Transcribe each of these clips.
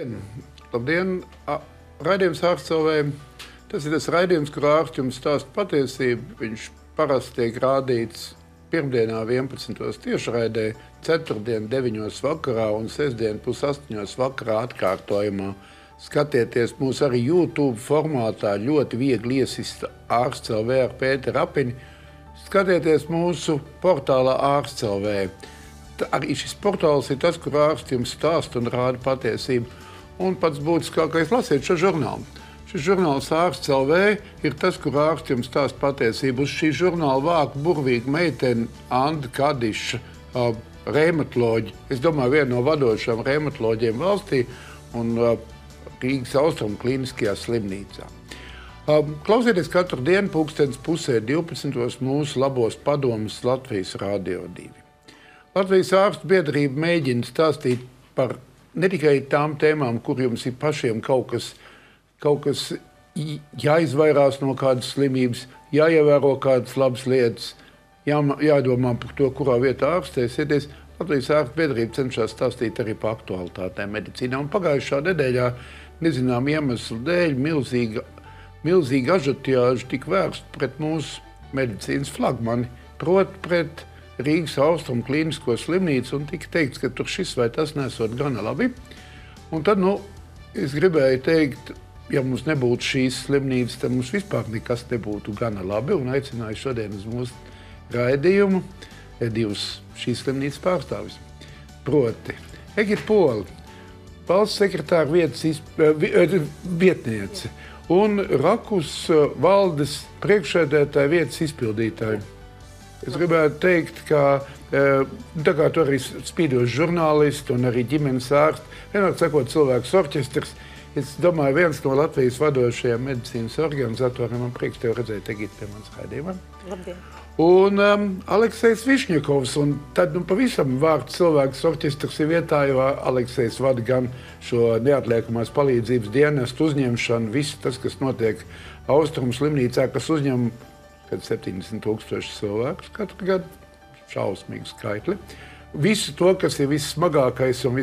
Labdien! Raidījums ārstcelvē. Tas ir tas raidījums, kur ārsts jums stāsta patiesību. Viņš parasti tiek rādīts pirmdienā 11. tiešraidē, ceturtdien 9. vakarā un sestdien 7:30 vakarā atkārtojumā. Skatieties mūs arī YouTube formātā, ļoti viegli iesista ārstcelvē ar Pēteru Apini. Skatieties mūsu portālā ārstcelvē. Arī šis portāls ir tas, kur ārsti jums stāsta un rāda patiesību. Un pats būtiskākais lasiet šo žurnālu. Šis žurnāls ārstcelvē ir tas, kur ārsti jums stāsta patiesību. Uz šī žurnāla vāk burvīga meitene Anda Kadiša, reumatoloģi. Es domāju, viena no vadošām reumatoloģiem valstī un Rīgas Austrumu klīniskajā slimnīcā. Klausieties katru dienu 11:30 mūsu labos padomus Latvijas Radio 2. Latvijas ārstu biedrība mēģina stāstīt par ne tikai tām tēmām, kur jums ir pašiem kaut kas jāizvairās no kādas slimības, jāievēro kādas labas lietas, jādomā par to, kurā vietā ārstēsieties. Latvijas ārstu biedrība cenšas stāstīt arī par aktualitātēm medicīnā. Un pagājušā nedēļā, nezinām iemeslu dēļ, milzīga ažiotāža tika vērsta pret mūsu medicīnas flagmani, proti pret Rīgas Austrumu klīnisko slimnīcu, un tika teikts, ka tur šis vai tas nesot gana labi. Un tad, es gribēju teikt, ja mums nebūtu šīs slimnīcas, tad mums vispār nekas nebūtu gana labi, un aicināju šodien uz mūsu raidījumu divus šīs slimnīcas pārstāvis. Proti, Egita Pola, valsts sekretāra vietniece, un Rakus valdes priekšsēdētāja vietas izpildītāja. Es gribētu teikt, ka tā kā tu arī spīdoši žurnālisti un arī ģimenes ārsti, vienāk sakot cilvēks orķestrs, es domāju, viens no Latvijas vadošajiem medicīnas organizatoriem, man prieks tev redzēt Egita pie manas raidījumā. Labdien! Un Aleksejs Višņakovs, un tad pavisam vārds cilvēks orķestrs ir vietā, jo Aleksejs vada gan šo neatliekamās palīdzības dienestu uzņemšanu, viss tas, kas notiek Austrumu slimnīcā, kas uzņem 70 000 cilvēkus katru gadu, šausmīgi skaitli. Visu to, kas ir vissmagākais un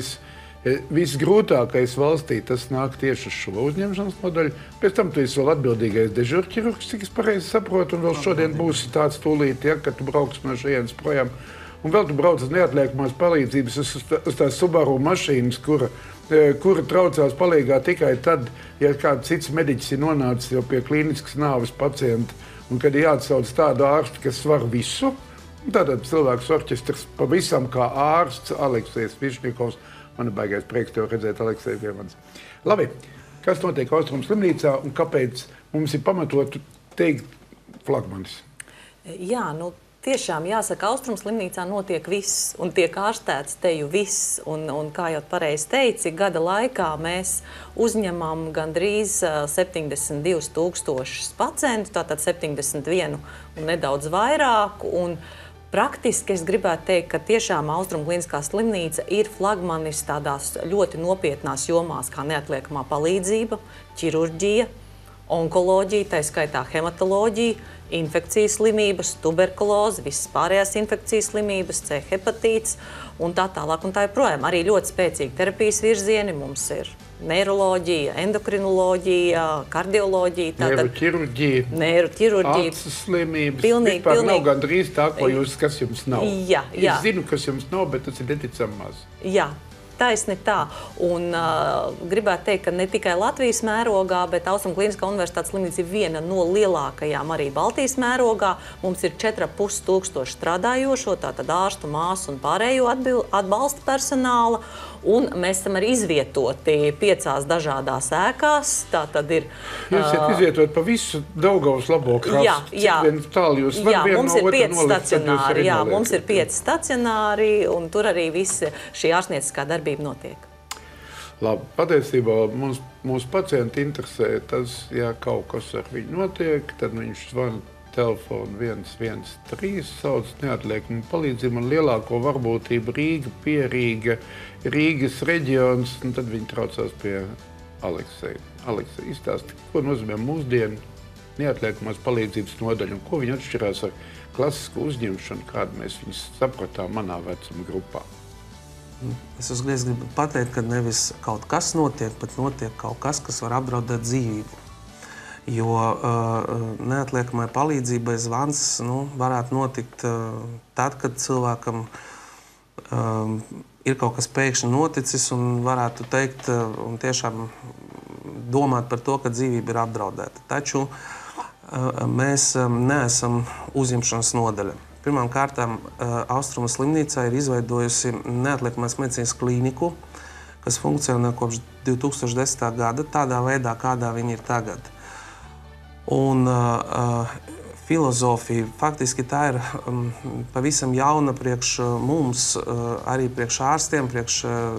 visgrūtākais valstī, tas nāk tieši uz šo uzņemšanas modeļu. Pēc tam tu esi vēl atbildīgais dežurķirurgs, cik es pareizi saprotu, un vēl šodien būsi tāds tūlīt, ja, kad tu brauks no šajienes projām. Un vēl tu brauc uz neatliekamās palīdzības, uz tās Subaru mašīnas, kura traucās palīgā tikai tad, ja kāds cits mediķis ir nonācis jau pie klīniskas nāves pacienta, un kad ir jāatsauc tādu ārstu, kas var visu, tātad cilvēks orķestrs pavisam kā ārsts Aleksejs Višņakovs. Man ir baigais prieks tev redzēt, Aleksej, pie manis. Labi, kas notiek Austrumu slimnīcā un kāpēc mums ir pamatotu teikt flagmanis? Jā, tiešām jāsaka, Austrumu slimnīcā notiek viss un tiek ārstēts teju viss. Un kā jau pareizi teici, gada laikā mēs uzņemam gandrīz 72 000 pacientu, tātad 71 un nedaudz vairāk. Un praktiski es gribētu teikt, ka tiešām Austrumu klīniskā slimnīca ir flagmanis tādās ļoti nopietnās jomās kā neatliekamā palīdzība, ķirurģija, onkoloģija, tā skaitā hematoloģija, infekcijas slimības, tuberkuloze, visas pārējās infekcijas slimības, C hepatīts un tā tālāk un tā joprojām. Arī ļoti spēcīgi terapijas virzieni mums ir neiroloģija, endokrinoloģija, kardioloģija, neiroķirurģija, acu slimības. Vispār nav gandrīz tā, kas jums nav. Jā. Es zinu, kas jums nav, bet tas ir neticami maz. Jā. Taisni tā. Un gribētu teikt, ka ne tikai Latvijas mērogā, bet Austrumu klīniskā universitātes slimnīca ir viena no lielākajām arī Baltijas mērogā. Mums ir 4500 strādājošo, tātad ārstu, māsu un pārējo atbalsta personāla. Un mēs esam arī izvietoti 5 dažādās ēkās. Tā tad ir... Jūs esat izvietot pa visu Daugavas labo krastu. Jā. Jā, mums ir 5 stacionāri. Jā, mums ir 5 stacionāri, un tur arī viss šī ārstnieciskā darbība notiek. Labi, patiesībā mūsu pacienti interesē tas, ja kaut kas ar viņu notiek, tad viņš zvana telefonu 113, sauc neatliekumu palīdzību un lielāko varbūtību Rīga, Pierīga, Rīgas reģions, un tad viņi traucās pie Alekseja. Aleksej, izstāsti, ko nozīmē mūsdienu neatliekamās palīdzības nodaļa un ko viņi atšķirās ar klasisku uzņemšanu, kādu mēs viņus sapratām manā vecuma grupā? Es uzreiz gribu pateikt, ka nevis kaut kas notiek, bet notiek kaut kas, kas var apdraudēt dzīvību. Jo neatliekamai palīdzībai zvans varētu notikt tad, kad cilvēkam ir kaut kas pēkšņi noticis un varētu teikt un tiešām domāt par to, ka dzīvība ir apdraudēta. Taču mēs neesam uzņemšanas nodaļa. Pirmām kārtām Austrumu slimnīcā ir izveidojusi neatliekamās medicīnas klīniku, kas funkcionē kopš 2010. gada tādā veidā, kādā viņi ir tagad. Un filozofija, faktiski tā ir pavisam jauna priekš mums, arī priekš ārstiem, priekš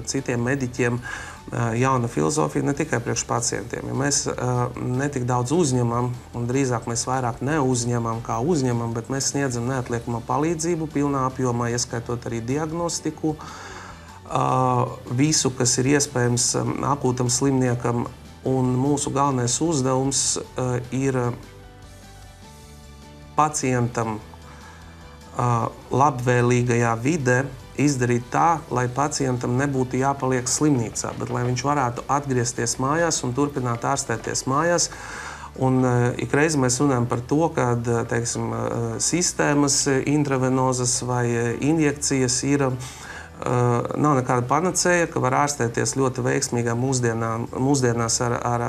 citiem mediķiem, jauna filozofija, ne tikai priekš pacientiem. Ja mēs netik daudz uzņemam, un drīzāk mēs vairāk neuzņemam kā uzņemam, bet mēs sniedzam neatliekamo palīdzību pilnā apjomā, ieskaitot arī diagnostiku, visu, kas ir iespējams akūtam slimniekam, un mūsu galvenais uzdevums ir pacientam labvēlīgajā vidē izdarīt tā, lai pacientam nebūtu jāpaliek slimnīcā, bet lai viņš varētu atgriezties mājās un turpināt ārstēties mājās. Un ikreiz mēs runājam par to, ka, teiksim, sistēmas intravenozas vai injekcijas nav nekāda panacēja, ka var ārstēties ļoti veiksmīgā mūsdienās ar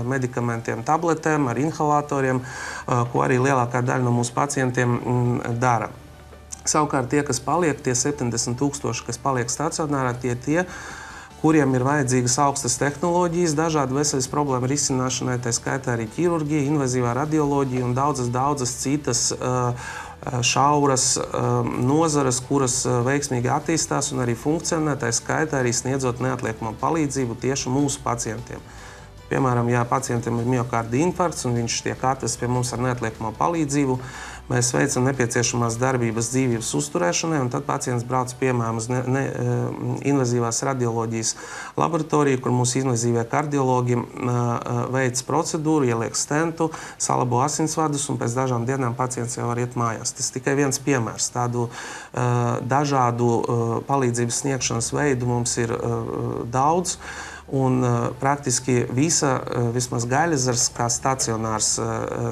medikamentiem, tabletēm, ar inhalatoriem, ko arī lielākā daļa no mūsu pacientiem dara. Savukārt tie, kas paliek, tie 70 000, kas paliek stacionārā, tie, kuriem ir vajadzīgas augstas tehnoloģijas, dažādu veselības problēmu risināšanai, tā skaitā arī ķirurģija, invazīvā radioloģija un daudzas citas šauras nozares, kuras veiksmīgi attīstās un arī funkcionē, tā skaitā arī sniedzot neatliekamo palīdzību tieši mūsu pacientiem. Piemēram, ja pacientam ir miokarda infarkts un viņš tiek atvests pie mums ar neatliekamo palīdzību, mēs veicam nepieciešamās darbības dzīvības uzturēšanai, un tad pacients brauc piemēram uz invazīvās radioloģijas laboratoriju, kur mūsu invazīvie kardiologi veic procedūru, ieliek stentu, salabo asinsvadus, un pēc dažām dienām pacients jau var iet mājās. Tas tikai viens piemērs. Tādu dažādu palīdzības sniegšanas veidu mums ir daudz. Un praktiski visa, vismaz Gaļezers, kā stacionārs,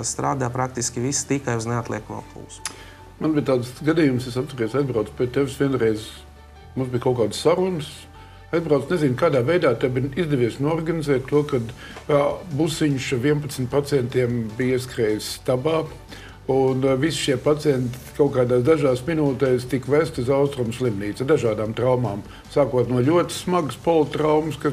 strādā praktiski viss tikai uz neatliekamo plūsmu. Man bija tāds gadījums, es atceros, aizbraucu pie tevis vienreiz, mums bija kaut kādas sarunas, aizbraucu, nezinu, kādā veidā tev bija izdevies norganizēt to, kad busiņš 11 pacientiem bija ieskrējis stabā, un visi šie pacienti kaut kādās dažās minūtēs tika vesti uz Austrumu slimnīcu ar dažādām traumām. Sākot no ļoti smagas politraumas, kas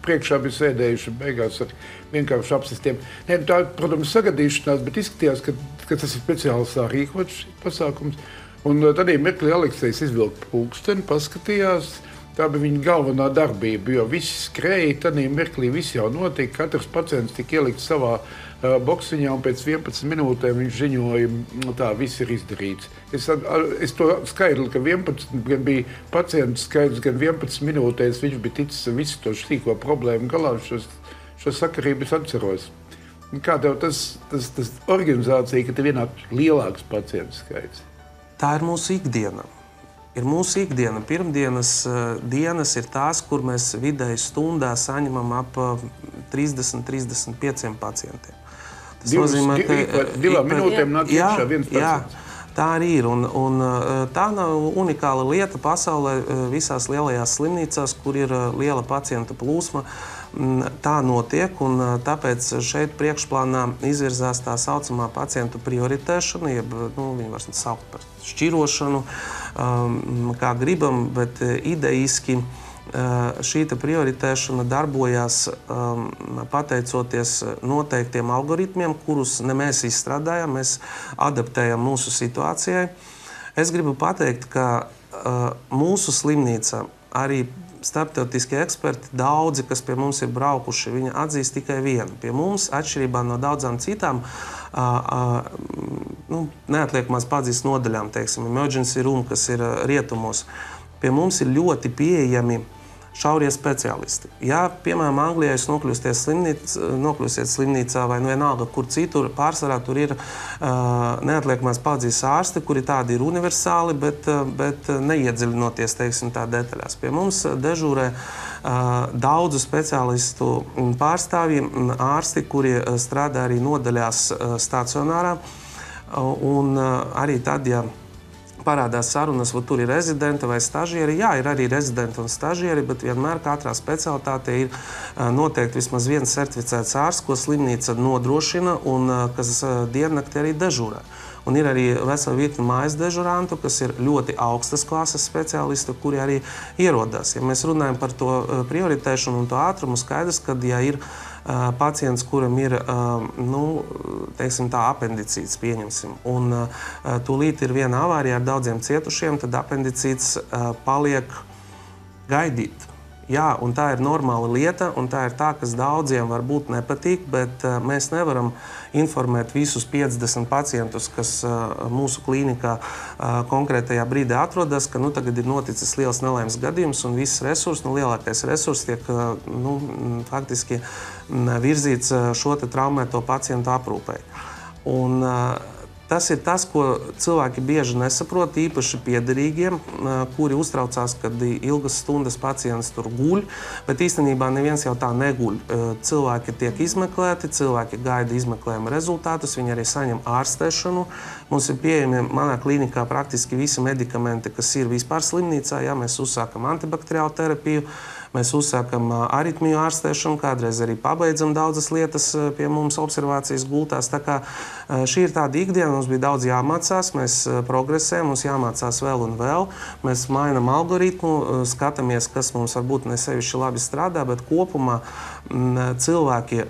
priekšā bija sēdējuši beigās ar vienkārši apsistiem. Ne, tā, protams, sagadīšanās, bet izskatījās, ka tas ir speciāli sārīkots pasākums. Un tad mirklī Aleksejs izvilka pulksteni, paskatījās. Tā bija viņa galvenā darbība, jo viss skrēja, tad mirklī viss jau notika. Katrs pacients tika ielikts savā boksiņā, un pēc 11 minūtēm viņš ziņoja, tā viss ir izdarīts. Es to skaidru, ka 11 gan bija pacients skaidrs, gan 11 minūtēs viņš bija ticis visu to sīko problēmu galā, šo sakarību es atceros. Kā tev tas organizācija, ka tev ienāk lielāks pacientu skaits? Tā ir mūsu ikdiena. Ir mūsu ikdiena. Pirmdienas dienas ir tās, kur mēs vidēji stundā saņemam ap 30-35 pacientiem. Tas nozīmē, ka divām minūtēm nāk iekšā viens pacients. Jā, tā arī ir. Un tā nav unikāla lieta pasaulē visās lielajās slimnīcās, kur ir liela pacienta plūsma. Tā notiek, un tāpēc šeit priekšplānā izvirzās tā saucamā pacientu prioritēšana, jeb viņi var saukt par šķirošanu, kā gribam, bet idejiski šī prioritēšana darbojās pateicoties noteiktiem algoritmiem, kurus ne mēs izstrādājam, mēs adaptējam mūsu situācijai. Es gribu pateikt, ka mūsu slimnīca arī starptautiskie eksperti, daudzi, kas pie mums ir braukuši, viņi atzīst tikai vienu. Pie mums, atšķirībā no daudzām citām neatliekamās padzīves nodaļām, teiksim, emergency room, kas ir rietumos, pie mums ir ļoti pieejami šaurie speciālisti. Ja, piemēram, Anglijā jūs nokļūsiet slimnīcā vai vienalga, kur citur, pārsvarā tur ir neatliekamās palīdzības ārsti, kuri tādi ir universāli, bet neiedziļinoties, teiksim, tā detaļās. Pie mums dežūrē daudzu speciālistu pārstāvji, ārsti, kuri strādā arī nodaļās stacionārā, un arī tad, ja parādās sarunas, vai tur ir rezidenti vai stažieri. Jā, ir arī rezidenti un stažieri, bet vienmēr katrā specialitātē ir noteikti vismaz viens certificēts ārsts, ko slimnīca nodrošina un kas diennakti arī dežūrē. Un ir arī vesela virkne mājas dežurantu, kas ir ļoti augstas klases speciālisti, kuri arī ierodās. Ja mēs runājam par to prioritēšanu un to ātrumu, skaidrs, kad ja ir pacients, kuram ir, teiksim tā, apendicīts, pieņemsim, un tūlīt ir viena avārija ar daudziem cietušiem, tad apendicīts paliek gaidīt. Jā, un tā ir normāla lieta, un tā ir tā, kas daudziem varbūt nepatīk, bet mēs nevaram informēt visus 50 pacientus, kas mūsu klīnikā konkrētajā brīdī atrodas, ka tagad ir noticis liels nelaimes gadījums, un viss resurs, lielākais resurs tiek faktiski virzīts šo traumēto pacientu aprūpei. Un tas ir tas, ko cilvēki bieži nesaprot, īpaši piederīgiem, kuri uztraucās, kad ilgas stundas pacients tur guļ, bet īstenībā neviens jau tā neguļ. Cilvēki tiek izmeklēti, cilvēki gaida izmeklējuma rezultātus, viņi arī saņem ārstēšanu. Mums ir pieejami manā klīnikā praktiski visi medikamenti, kas ir vispār slimnīcā. Ja mēs uzsākam antibakteriālu terapiju, mēs uzsākam aritmiju ārstēšanu, kādreiz arī pabeidzam daudzas lietas pie mums observācijas gultās. Tā kā šī ir tāda ikdiena, mums bija daudz jāmācās, mēs progresējam, mums jāmācās vēl un vēl. Mēs mainam algoritmu, skatāmies, kas mums varbūt ne sevišķi labi strādā, bet kopumā cilvēki,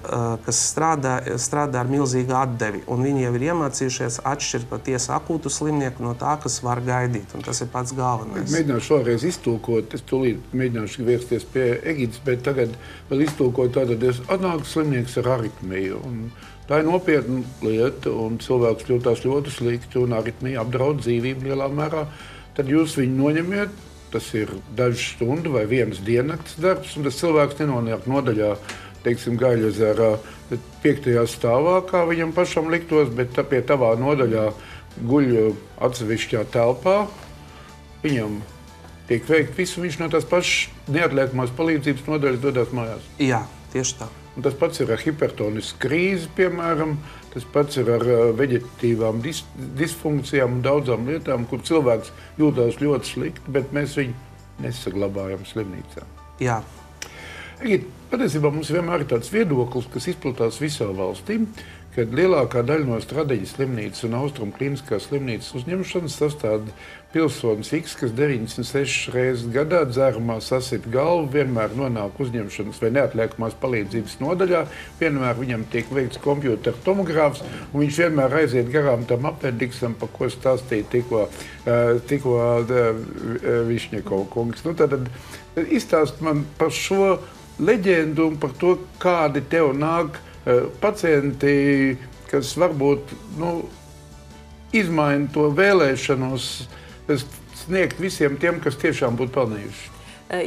kas strādā ar milzīgu atdevi, un viņi jau ir iemācījušies atšķirt patiesi akūtu slimnieku no tā, kas var gaidīt, un tas ir pats galvenais. Mēģināšu vēlreiz iztulkot, es tūlīt mēģināšu vērsties pie Egitas, bet tagad vēl iztulkot tātad, atnāk slimnieks ar aritmiju, un tā ir nopietna lieta, un cilvēks jūtās ļoti slikti, un aritmija apdraud dzīvību lielā mērā, tad jūs viņu noņemiet, tas ir dažu stundu vai vienas diennakts darbs, un tas cilvēks nenonāk nodaļā, teiksim, Gaļezerā 5. stāvā, kā viņam pašam liktos, bet pie tavā nodaļā guļ atsevišķā telpā, viņam tiek veikt visu, viņš no tās pašas neatliekamās palīdzības nodaļas dodās mājās. Jā, tieši tā. Un tas pats ir ar hipertonisku krīzi, piemēram, tas pats ir ar veģetatīvām disfunkcijām un daudzām lietām, kur cilvēks jūtās ļoti slikti, bet mēs viņu nesaglabājam slimnīcā. Jā. Egita, patiesībā mums vienmēr ir tāds viedoklis, kas izplatās visā valstī, kad lielākā daļa no Stradeģas slimnīcas un Austrumu klīniskās slimnīcas uzņemšanas sastāda pilsonis X, kas 96 reizes gadā dzērumā sasit galvu, vienmēr nonāk uzņemšanas vai neatliekamās palīdzības nodaļā, vienmēr viņam tiek veikts kompjūtera tomogrāfs, un viņš vienmēr aiziet garām tam apendiksam, pa ko stāstīja tikko Višņekova kungs. Tad izstāst man par šo leģendu un par to, kādi tev nāk pacienti, kas varbūt izmaina to vēlēšanos sniegt visiem tiem, kas tiešām būtu pelnījuši.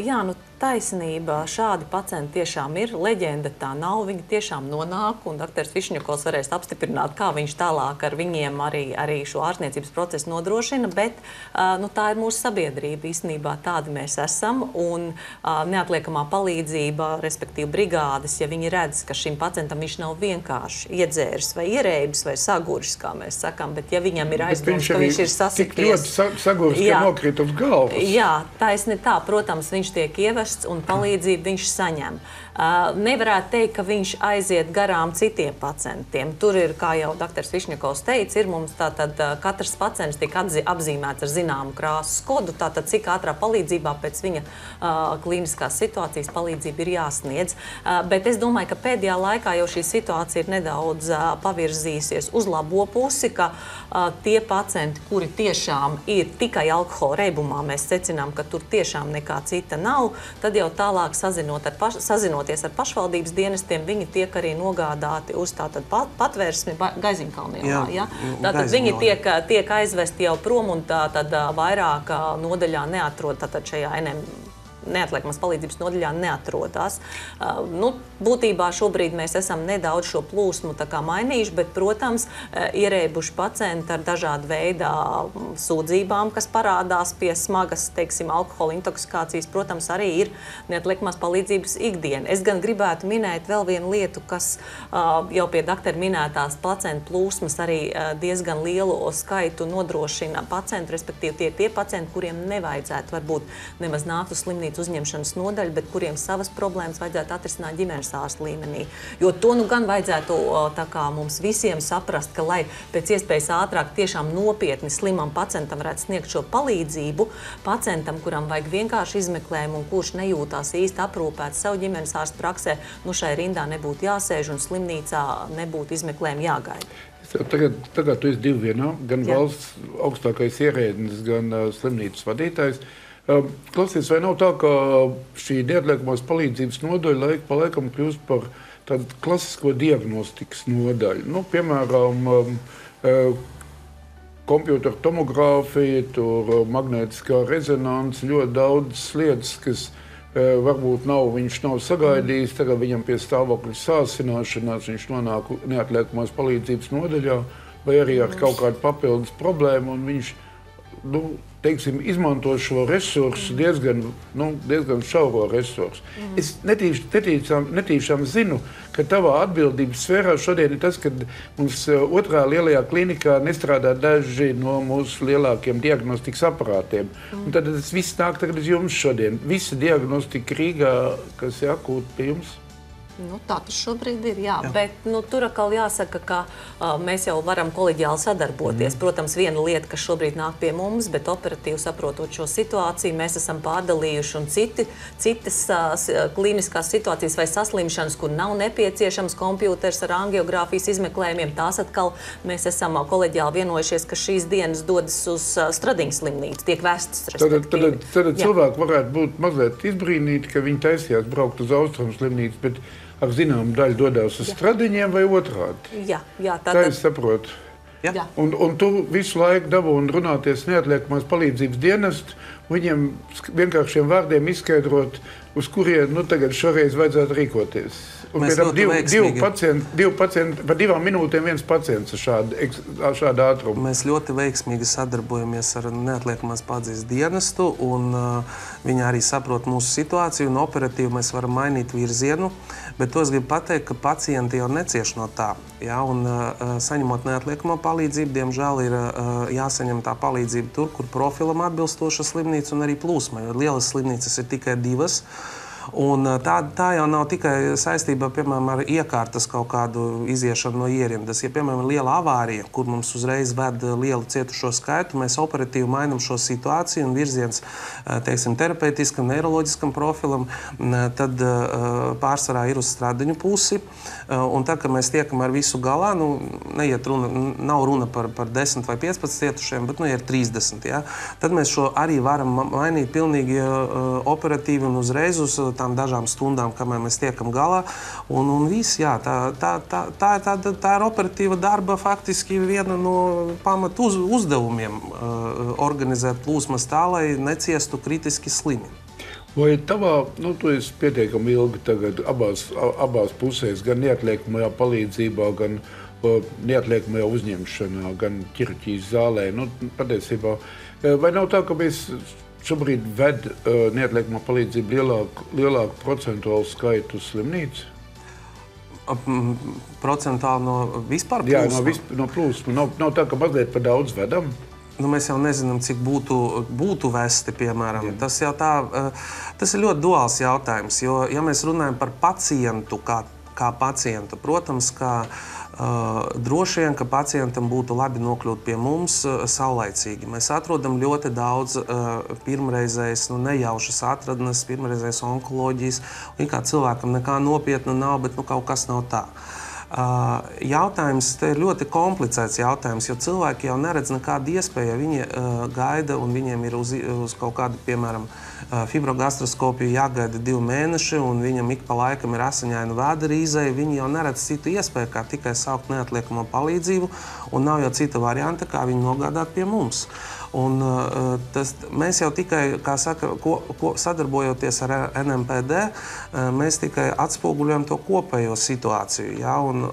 Jā, taisnība, šādi pacienti tiešām ir, leģenda tā nav, viņi tiešām nonāk, un doktors Višņakovs varēs apstiprināt, kā viņš tālāk ar viņiem arī šo ārstniecības procesu nodrošina, bet tā ir mūsu sabiedrība, īstenībā tādi mēs esam, un neatliekamā palīdzība, respektīvi brigādes, ja viņi redz, ka šim pacientam viņš nav vienkārši iedzēris vai ierēbis vai saguris, kā mēs sakām, bet ja viņam ir aizdoms, ka viņš ir sasities. Tik ļoti saguris, ka nokrīt uz galvas. Jā, taisni tā, protams, viņš tiek ievests un palīdzību viņš saņem. Nevarētu teikt, ka viņš aiziet garām citiem pacientiem. Tur ir, kā jau doktors Višņakovs teica, ir mums tātad katrs pacients tiek apzīmēts ar zināmu krāsas kodu, tātad cik ātrā palīdzībā pēc viņa klīniskās situācijas palīdzība ir jāsniedz. Bet es domāju, ka pēdējā laikā jau šī situācija ir nedaudz pavirzīsies uz labo pusi, ka tie pacienti, kuri tiešām ir tikai alkohola reibumā, mēs secinām, ka tur tiešām nekā cita nav, tad jau tālāk sazinoties ar pašvaldības dienestiem, viņi tiek arī nogādāti uz tātad patvērsmi Gaiziņkalnielā. Ja? Tātad viņi tiek aizvesti jau prom un tātad vairāk nodaļā neatrod tātad šajā neatliekamas palīdzības nodaļā neatrodas. Būtībā šobrīd mēs esam nedaudz šo plūsmu mainījuši, bet, protams, ierēbuši pacienti ar dažādu veidu sūdzībām, kas parādās pie smagas, teiksim, alkohola intoksikācijas, protams, arī ir neatliekamās palīdzības ikdiena. Es gan gribētu minēt vēl vienu lietu, kas jau pie doktora minētās pacientu plūsmas arī diezgan lielu skaitu nodrošina pacientu, respektīvi tie pacienti, kuriem nevajadzētu varbūt nemaz nākt uz slimnīcu uzņemšanas nodaļu, bet kuriem savas problēmas vajadzētu atrisināt ģimenes ārsta līmenī. Jo to gan vajadzētu mums visiem saprast, ka, lai pēc iespējas ātrāk tiešām nopietni slimam pacientam varētu sniegt šo palīdzību, pacientam, kuram vajag vienkārši izmeklējumu un kurš nejūtās īsti aprūpēts savu ģimenes ārsta praksē, šai rindā nebūtu jāsēž un slimnīcā nebūtu izmeklējumi jāgaida. Tagad tu esi divi vienā, gan valsts augstākais ierēdnis, gan slimnīcas vadītājs. Klausies, vai nav tā, ka šī neatliekamās palīdzības nodaļa laiku pa laikam kļūst par tādu klasisko diagnostikas nodaļu? Piemēram, kompjutera tomogrāfija, magnētiskā rezonance, ļoti daudz lietas, kas varbūt viņš nav sagaidījis, tagad viņam pie stāvokļa sāsināšanās, viņš nonāk neatliekamās palīdzības nodaļā, vai arī ar kaut kādu papildus problēmu, un viņš, teiksim, izmanto šo resursu diezgan šauro resursu. Es netīšām zinu, ka tavā atbildības sfērā šodien ir tas, ka mums otrā lielajā klinikā nestrādā daži no mūsu lielākiem diagnostikas aparātiem. Un tad tas viss nāk tagad uz jums šodien. Visa diagnostika Rīgā, kas ir akūti pie jums? Tā tas šobrīd ir, jā. Bet tur atkal jāsaka, ka mēs jau varam koleģiāli sadarboties. Protams, viena lieta, kas šobrīd nāk pie mums, bet operatīvi saprotot šo situāciju, mēs esam pārdalījuši un citas klīniskās situācijas vai saslimšanas, kur nav nepieciešams kompjuters ar angiogrāfijas izmeklējumiem. Tās atkal mēs esam koleģiāli vienojušies, ka šīs dienas dodas uz Stradiņu slimnīcu, tiek vestas, respektīvi. Tad cilvēki varētu būt mazliet izbrīnīti, ka viņi taisījās braukt uz Austrumu slimnīcu, bet ar zināmu daļu dodās uz Stradiņiem vai otrādi? Jā. Tā es saprotu. Jā. Un tu visu laiku dabūni runāties neatliekamās palīdzības dienestu, viņiem vienkāršiem vārdiem izskaidrot, uz kurien tagad šoreiz vajadzētu rīkoties. Un mēs divi pacienti, par 2 minūtēm viens pacients ar šādu ātrumu. Mēs ļoti veiksmīgi sadarbojamies ar neatliekamās palīdzības dienestu, un viņi arī saprot mūsu situāciju, un operatīvi mēs varam mainīt virzienu. Bet to es gribu pateikt, ka pacienti jau necieš no tā. Ja? Un saņemot neatliekamo palīdzību, diemžēl ir jāsaņem tā palīdzība tur, kur profilam atbilstoša slimnīca un arī plūsma, jo lielas slimnīcas ir tikai 2. Un tā jau nav tikai saistībā, piemēram, ar iekārtas kaut kādu iziešanu no ierindas. Ja, piemēram, ir liela avārija, kur mums uzreiz ved lielu cietušo skaitu, mēs operatīvi mainam šo situāciju un virziens, teiksim, terapeitiskam, neiroloģiskam profilam, tad pārsvarā ir uz Stradiņu pusi. Un tad, kad mēs tiekam ar visu galā, nav runa par 10 vai 15 cietušiem, bet ir 30. Ja? Tad mēs šo arī varam mainīt pilnīgi operatīvi un uzreiz uz tām dažām stundām, kamēr mēs tiekam galā. Un viss, jā, tā ir operatīva darba faktiski viena no pamatu uzdevumiem organizēt plūsmas tā, lai neciestu kritiski slimi. Vai tavā, tu esi pietiekami ilgi tagad abās pusēs, gan neatliekamajā palīdzībā, gan neatliekamajā uzņemšanā, gan ķirurģijas zālē, patiesībā, vai nav tā, ka mēs šobrīd ved neatliekamā palīdzība lielāku procentuālu skaitu slimnīcu? Procentuāli no vispār plūsma? Jā, no plūsma. Nav tā, ka mazliet par daudz vedam? Mēs jau nezinām, cik būtu vesti, piemēram. Tas ir ļoti duāls jautājums, jo, ja mēs runājam par pacientu kā pacientu, protams, ka droši vien, ka pacientam būtu labi nokļūt pie mums saulaicīgi. Mēs atrodam ļoti daudz pirmreizējas, nejaušas atradnes, pirmreizējas onkoloģijas, un kā cilvēkam nekā nopietna nav, bet kaut kas nav tā. Jautājums te ir ļoti komplicēts jautājums, jo cilvēki jau neredz nekādu iespēju, ja viņi gaida un viņiem ir uz kaut kādu, piemēram, fibrogastroskopiju jāgaida 2 mēneši, un viņam ik pa laikam ir asiņaina vēdera izēja, viņi jau neredz citu iespēju, kā tikai saukt neatliekamo palīdzību, un nav jau cita varianta, kā viņu nogādāt pie mums. Un, mēs jau tikai, kā saka, sadarbojoties ar NMPD, mēs tikai atspoguļojam to kopējo situāciju. Ja? Un,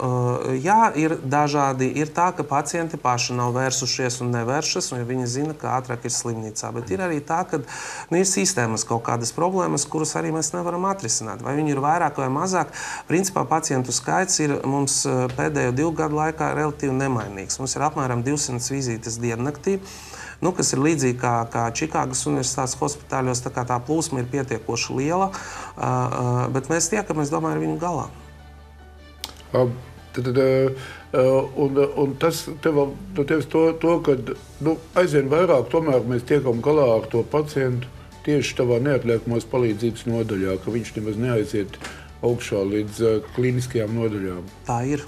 ir dažādi, ir tā, ka pacienti paši nav vērsušies un nevēršas, un viņi zina, ka ātrāk ir slimnīcā. Bet ir arī tā, ka ir sistēmas kaut kādas problēmas, kuras arī mēs nevaram atrisināt. Vai viņi ir vairāk vai mazāk. Principā pacientu skaits ir mums pēdējo 2 gadu laikā relatīvi nemainīgs. Mums ir apmēram 200 vizītes diennaktī. Kas ir līdzīgi kā Čikāgas universitātes hospitāļos, tā plūsma ir pietiekoši liela, bet mēs tiekamies, domāju, ar viņu galā. Un tas tevis to, ka aizvien vairāk tomēr mēs tiekam galā ar to pacientu tieši tavā neatliekamās palīdzības nodaļā, ka viņš nemaz neaiziet augšā līdz klīniskajām nodaļām. Tā ir.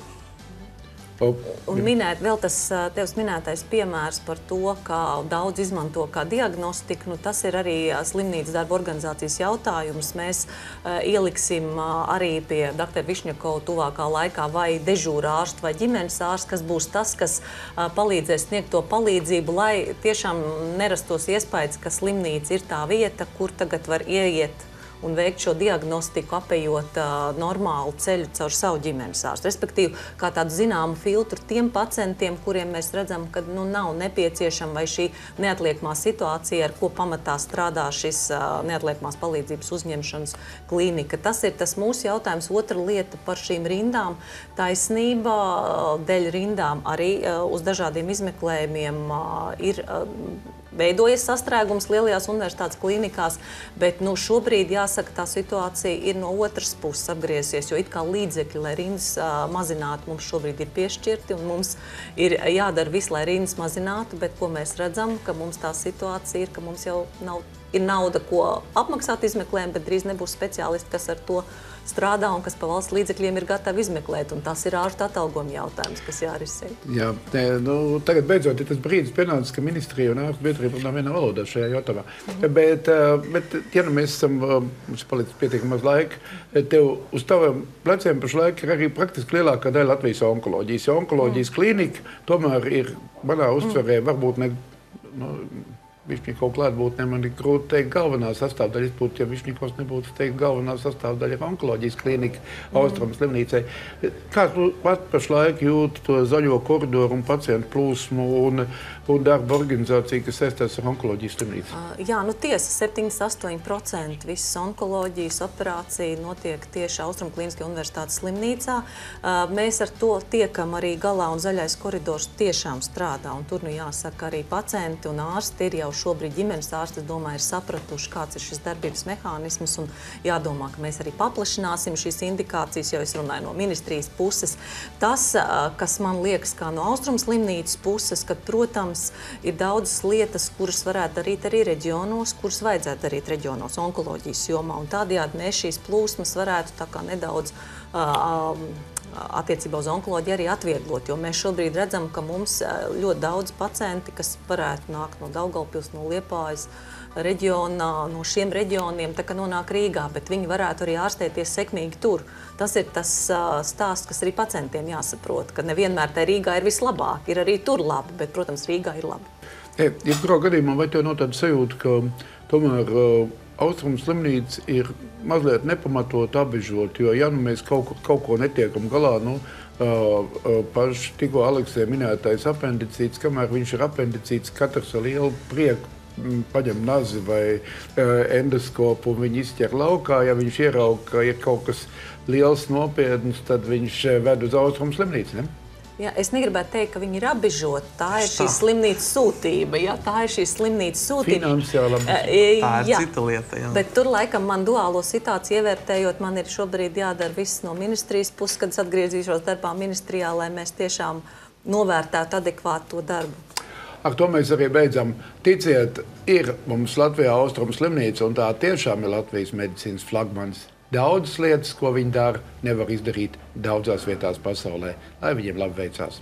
Un minēt vēl tas tevs minētais piemērs par to, kā daudz izmanto kā diagnostiku, tas ir arī slimnīcas darba organizācijas jautājums. Mēs ieliksim arī pie dr. Višņakova tuvākā laikā vai dežūra ārstu vai ģimenes ārstu, kas būs tas, kas palīdzēs sniegt to palīdzību, lai tiešām nerastos iespējas, ka slimnīca ir tā vieta, kur tagad var ieiet un veikt šo diagnostiku, apējot normālu ceļu caur savu ģimenes ārstu. Respektīvi, kā tādu zināmu filtru tiem pacientiem, kuriem mēs redzam, ka nav nepieciešama vai šī neatliekamā situācija, ar ko pamatā strādā šis neatliekamās palīdzības uzņemšanas klīnika. Tas ir tas mūsu jautājums. Otra lieta par šīm rindām. Taisnība dēļ rindām arī uz dažādiem izmeklējumiem ir veidojas sastrēgums lielajās universitātes klīnikās, bet šobrīd, jāsaka, tā situācija ir no otras puses apgriezies, jo it kā līdzekļi, lai rindas mazinātu, mums šobrīd ir piešķirti, un mums ir jādara viss, lai rindas mazinātu, bet ko mēs redzam, ka mums tā situācija ir, ka mums jau ir nauda, ko apmaksāt izmeklējumu, bet drīz nebūs speciālisti, kas ar to strādā un kas pa valsts līdzekļiem ir gatavi izmeklēt, un tas ir ārstu atalgojuma jautājums, kas jārisina. Jā, tagad beidzot ir tas brīdis pienācis, ka ministrija un ārstu biedrība runā vienā valodā šajā jautājumā. Bet ja mēs esam, mums palicis pietiekami maz laika, tev uz taviem pleciem pašlaik ir arī praktiski lielākā daļa Latvijas onkoloģijas. Jo onkoloģijas klīnika tomēr ir manā uztverē varbūt ne, Višņikova klātbūtnē man ir grūti teikt galvenā sastāvdaļa. Ja Višņikovs nebūtu teikt galvenā sastāvdaļa ir onkoloģijas klīnika Austrumu slimnīcai. Kā tu pat pašlaik jūti to zaļo koridoru un pacientu plūsmu un darba organizāciju, kas saistās ar onkoloģijas slimnīcu? Jā, tiesa, 78% visas onkoloģijas operācija notiek tieši Austrumu klīniskajā universitātes slimnīcā. Mēs ar to tiekam arī galā, un zaļais koridors tiešām strādā, un tur jāsaka arī pacienti un ārsti ir jau šobrīd ģimenes ārsti, es domāju, ir sapratuši, kāds ir šis darbības mehānisms, un jādomā, ka mēs arī paplašināsim šīs indikācijas, jo es runāju no ministrijas puses. Tas, kas man liekas kā no Austrumu slimnīcas puses, ka, protams, ir daudzas lietas, kuras varētu darīt arī reģionos, kuras vajadzētu darīt reģionos onkoloģijas jomā, un tādējādi mēs šīs plūsmas varētu tā kā nedaudz attiecībā uz onkoloģiju arī atvieglot, jo mēs šobrīd redzam, ka mums ļoti daudz pacienti, kas varētu nākt no Daugavpils, no Liepājas reģionā, no šiem reģioniem, tā kā nonāk Rīgā, bet viņi varētu arī ārstēties sekmīgi tur. Tas ir tas stāsts, kas arī pacientiem jāsaprot, ka nevienmēr tā Rīgā ir vislabāk, ir arī tur labi, bet, protams, Rīgā ir labi. Jebkurā gadījumā vai tev nav tāda sajūta, ka tomēr Austrumu slimnīca ir mazliet nepamatot apbežot, jo ja mēs kaut ko netiekam galā, paši tikko Aleksē minētais apendicīts, kamēr viņš ir apendicīts, katrs ar lielu prieku paņem nazi vai endoskopu un viņi izķer laukā. Ja viņš ierauga, ka ir kaut kas liels nopietns, tad viņš ved uz Austrumu slimnīcu, ne? Jā, es negribētu teikt, ka viņi ir apbežot. Tā ir šī slimnīcas sūtība. Jā, tā ir šī slimnīcas sūtība. Finansiāli apbežot. Tā ir cita lieta, jā. Bet tur, laikam, man duālo situāciju ievērtējot, man ir šobrīd jādara viss no ministrijas puses, kad es atgriezīšos darbā ministrijā, lai mēs tiešām novērtētu adekvātu to darbu. Ar to mēs arī beidzam. Ticiet, ir mums Latvijā Austrumu slimnīca, un tā tiešām ir Latvijas medicīnas flagmanis. Daudzas lietas, ko viņi dara, nevar izdarīt daudzās vietās pasaulē. Lai viņiem labi veicās.